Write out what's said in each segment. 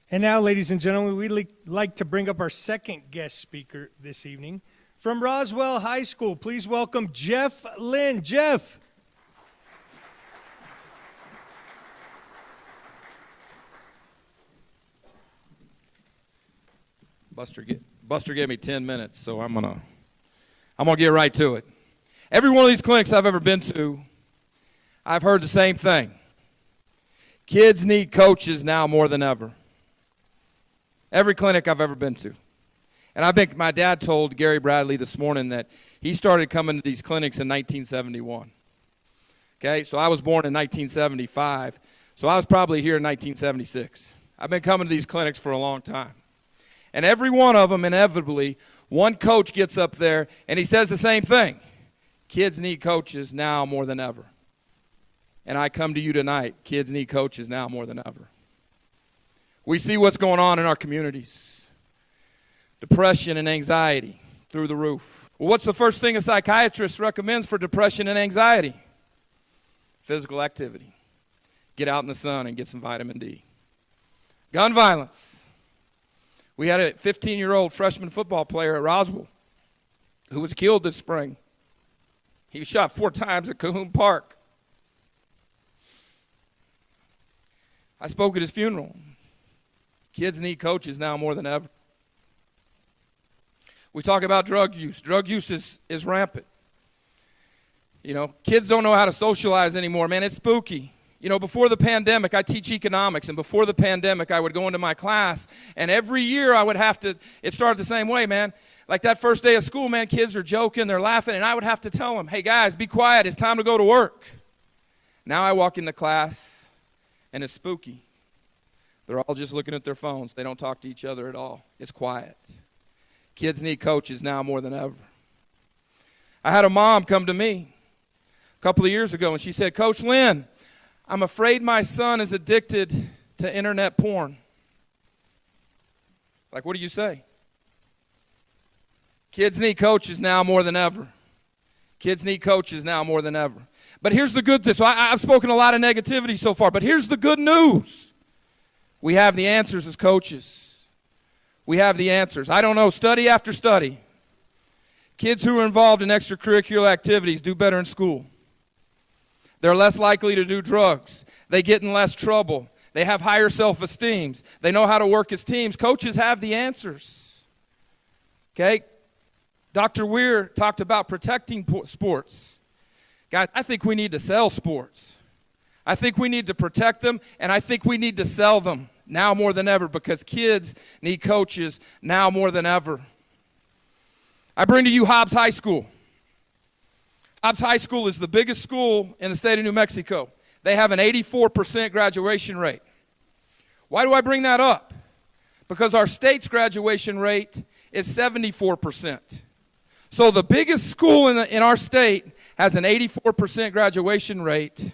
And now, ladies and gentlemen, we'd like to bring up our second guest speaker this evening. From Roswell High School, please welcome Jeff Lynn. Jeff. Buster gave me 10 minutes, so I'm gonna get right to it. Every one of these clinics I've ever been to, I've heard the same thing. Kids need coaches now more than ever. Every clinic I've ever been to. And I think my dad told Gary Bradley this morning that he started coming to these clinics in 1971. Okay, so I was born in 1975, so I was probably here in 1976. I've been coming to these clinics for a long time. And every one of them, inevitably, one coach gets up there and he says the same thing. Kids need coaches now more than ever. And I come to you tonight, kids need coaches now more than ever. We see what's going on in our communities. Depression and anxiety through the roof. Well, what's the first thing a psychiatrist recommends for depression and anxiety? Physical activity. Get out in the sun and get some vitamin D. Gun violence. We had a 15-year-old freshman football player at Roswell who was killed this spring. He was shot 4 times at Cahoon Park. I spoke at his funeral. Kids need coaches now more than ever. We talk about drug use. Drug use is rampant. You know, kids don't know how to socialize anymore. Man, it's spooky. You know, before the pandemic, I teach economics, and before the pandemic, I would go into my class, and every year I would have to, it started the same way, man. Like that first day of school, man, kids are joking, they're laughing, and I would have to tell them, hey, guys, be quiet, it's time to go to work. Now I walk into class, and it's spooky. They're all just looking at their phones. They don't talk to each other at all. It's quiet. Kids need coaches now more than ever. I had a mom come to me a couple of years ago, and she said, Coach Lynn, I'm afraid my son is addicted to internet porn. Like, what do you say? Kids need coaches now more than ever. Kids need coaches now more than ever. But here's the good news. So I've spoken a lot of negativity so far, but here's the good news. We have the answers as coaches. We have the answers. I don't know, study after study. Kids who are involved in extracurricular activities do better in school. They're less likely to do drugs. They get in less trouble. They have higher self-esteem. They know how to work as teams. Coaches have the answers. Okay? Dr. Weir talked about protecting sports. Guys, I think we need to sell sports. I think we need to protect them, and I think we need to sell them now more than ever because kids need coaches now more than ever. I bring to you Hobbs High School. Hobbs High School is the biggest school in the state of New Mexico. They have an 84% graduation rate. Why do I bring that up? Because our state's graduation rate is 74%. So the biggest school in our state has an 84% graduation rate.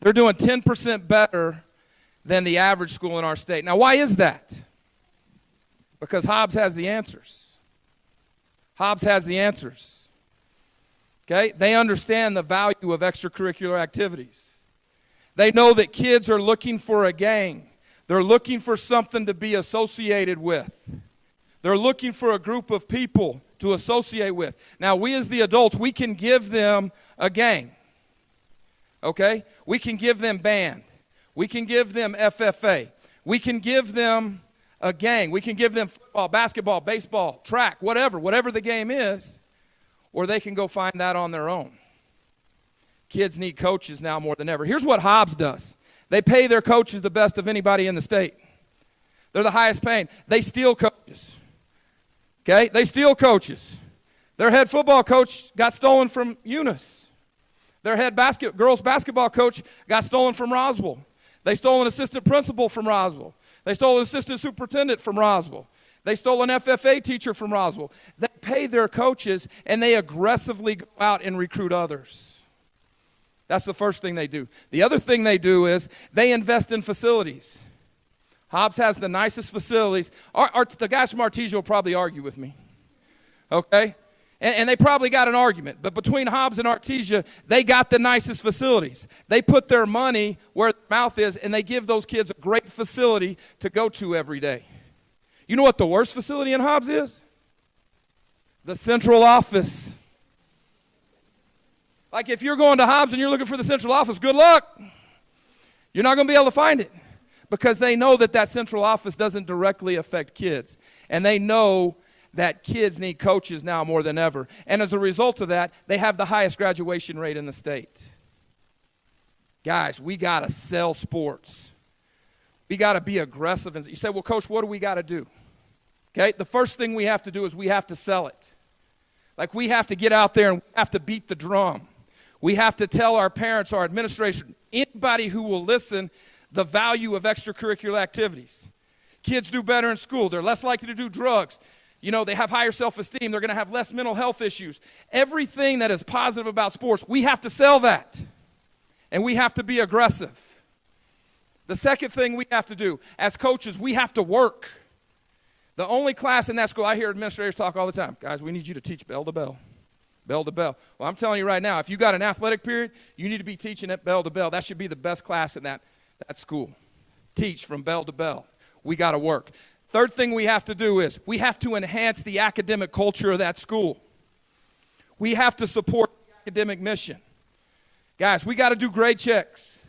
They're doing 10% better than the average school in our state. Now, why is that? Because Hobbs has the answers. Hobbs has the answers. Okay? They understand the value of extracurricular activities. They know that kids are looking for a gang. They're looking for something to be associated with. They're looking for a group of people to associate with. Now, we as the adults, we can give them a gang. Okay? We can give them band. We can give them FFA. We can give them a gang. We can give them football, basketball, baseball, track, whatever the game is, or they can go find that on their own. Kids need coaches now more than ever. Here's what Hobbs does. They pay their coaches the best of anybody in the state. They're the highest paying. They steal coaches. Okay? They steal coaches. Their head football coach got stolen from Eunice. Their head girls basketball coach got stolen from Roswell. They stole an assistant principal from Roswell. They stole an assistant superintendent from Roswell. They stole an FFA teacher from Roswell. They pay their coaches, and they aggressively go out and recruit others. That's the first thing they do. The other thing they do is they invest in facilities. Hobbs has the nicest facilities. The guys from Artesia will probably argue with me. Okay? And they probably got an argument. But between Hobbs and Artesia, they got the nicest facilities. They put their money where their mouth is, and they give those kids a great facility to go to every day. You know what the worst facility in Hobbs is? The central office. Like if you're going to Hobbs and you're looking for the central office, good luck. You're not going to be able to find it because they know that that central office doesn't directly affect kids. And they know that kids need coaches now more than ever. And as a result of that, they have the highest graduation rate in the state. Guys, we got to sell sports. We got to be aggressive. And you say, well, Coach, what do we got to do? Okay, the first thing we have to do is we have to sell it. Like we have to get out there and we have to beat the drum. We have to tell our parents, our administration, anybody who will listen, the value of extracurricular activities. Kids do better in school. They're less likely to do drugs. You know, they have higher self-esteem. They're going to have less mental health issues. Everything that is positive about sports, we have to sell that. And we have to be aggressive. The second thing we have to do, as coaches, we have to work. The only class in that school, I hear administrators talk all the time, guys, we need you to teach bell to bell. Bell to bell. Well, I'm telling you right now, if you got an athletic period, you need to be teaching at bell to bell. That should be the best class in that school. Teach from bell to bell. We got to work. Third thing we have to do is we have to enhance the academic culture of that school. We have to support the academic mission. Guys, we got to do grade checks.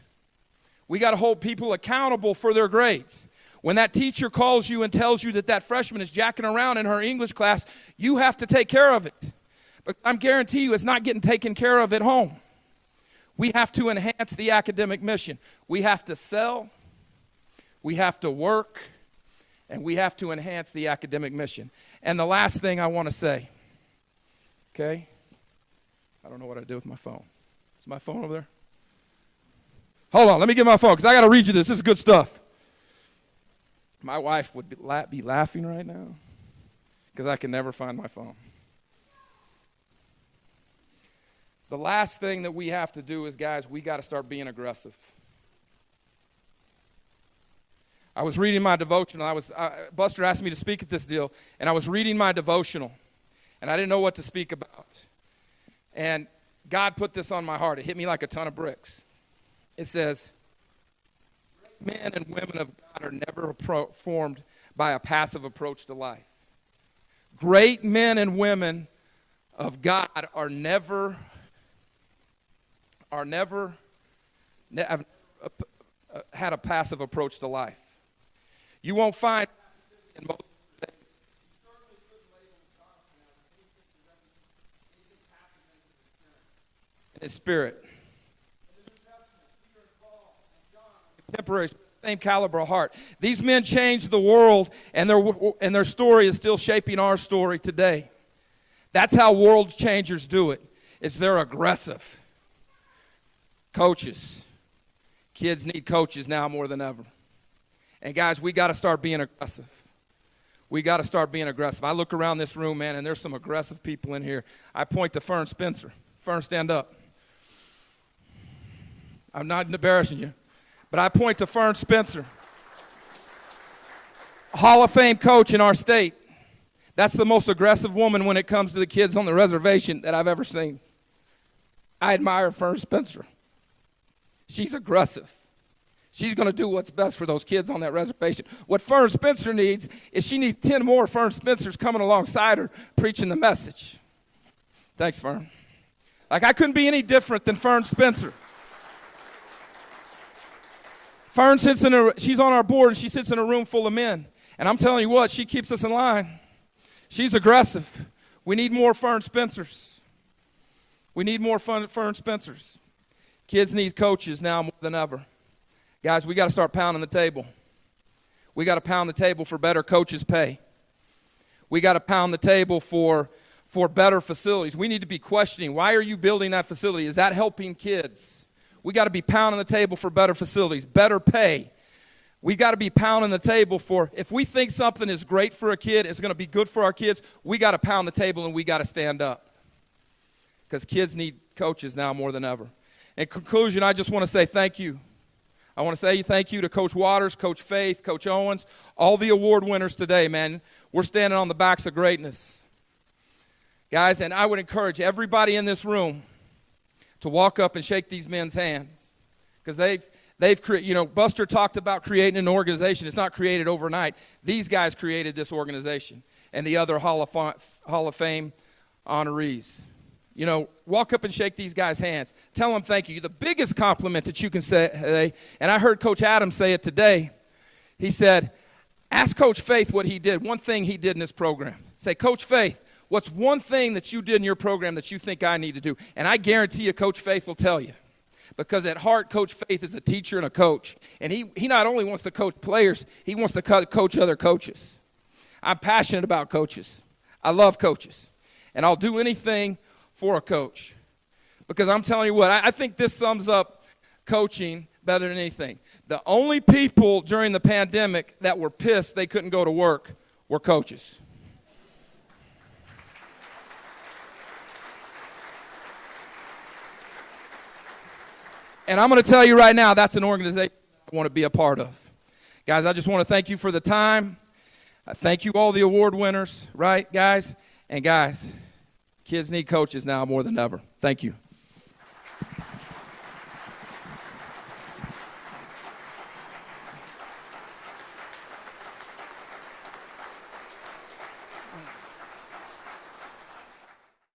We got to hold people accountable for their grades. When that teacher calls you and tells you that that freshman is jacking around in her English class, you have to take care of it. But I guarantee you it's not getting taken care of at home. We have to enhance the academic mission. We have to sell, we have to work, and we have to enhance the academic mission. And the last thing I want to say, okay? I don't know what I did with my phone. Is my phone over there? Hold on, let me get my phone because I got to read you this. This is good stuff. My wife would be laughing right now because I can never find my phone. The last thing that we have to do is, guys, we got to start being aggressive. I was reading my devotional. Buster asked me to speak at this deal, and I was reading my devotional, and I didn't know what to speak about. And God put this on my heart. It hit me like a ton of bricks. It says, men and women of God are never formed by a passive approach to life. Great men and women of God are never have had a passive approach to life. You won't find in most in his spirit. Contemporaries, same caliber of heart. These men changed the world, and their story is still shaping our story today. That's how world changers do it. Is they're aggressive. Coaches. Kids need coaches now more than ever. And guys, we got to start being aggressive. We got to start being aggressive. I look around this room, man, and there's some aggressive people in here. I point to Fern Spencer. Fern, stand up. I'm not embarrassing you, but I point to Fern Spencer, Hall of Fame coach in our state. That's the most aggressive woman when it comes to the kids on the reservation that I've ever seen. I admire Fern Spencer. She's aggressive. She's going to do what's best for those kids on that reservation. What Fern Spencer needs is she needs 10 more Fern Spencers coming alongside her preaching the message. Thanks, Fern. Like, I couldn't be any different than Fern Spencer. Fern she's on our board, and she sits in a room full of men. And I'm telling you what, she keeps us in line. She's aggressive. We need more Fern Spencers. We need more Fern Spencers. Kids need coaches now more than ever. Guys, we got to start pounding the table. We got to pound the table for better coaches' pay. We got to pound the table for better facilities. We need to be questioning, why are you building that facility? Is that helping kids? We got to be pounding the table for better facilities, better pay. We got to be pounding the table for, if we think something is great for a kid, it's going to be good for our kids, we got to pound the table and we got to stand up. Because kids need coaches now more than ever. In conclusion, I just want to say thank you. I want to say thank you to Coach Waters, Coach Faith, Coach Owens, all the award winners today, man. We're standing on the backs of greatness. Guys, and I would encourage everybody in this room to walk up and shake these men's hands, because they've created, Buster talked about creating an organization. It's not created overnight. These guys created this organization and the other Hall of Fame honorees. Walk up and shake these guys' hands. Tell them thank you. The biggest compliment that you can say, and I heard Coach Adams say it today. He said, ask Coach Faith what he did, one thing he did in this program. Say, Coach Faith, what's one thing that you did in your program that you think I need to do? And I guarantee you Coach Faith will tell you. Because at heart, Coach Faith is a teacher and a coach. And he not only wants to coach players, he wants to coach other coaches. I'm passionate about coaches. I love coaches. And I'll do anything for a coach. Because I'm telling you what, I think this sums up coaching better than anything. The only people during the pandemic that were pissed they couldn't go to work were coaches. And I'm going to tell you right now, that's an organization I want to be a part of. Guys, I just want to thank you for the time. Thank you all the award winners, right, guys? And guys, kids need coaches now more than ever. Thank you.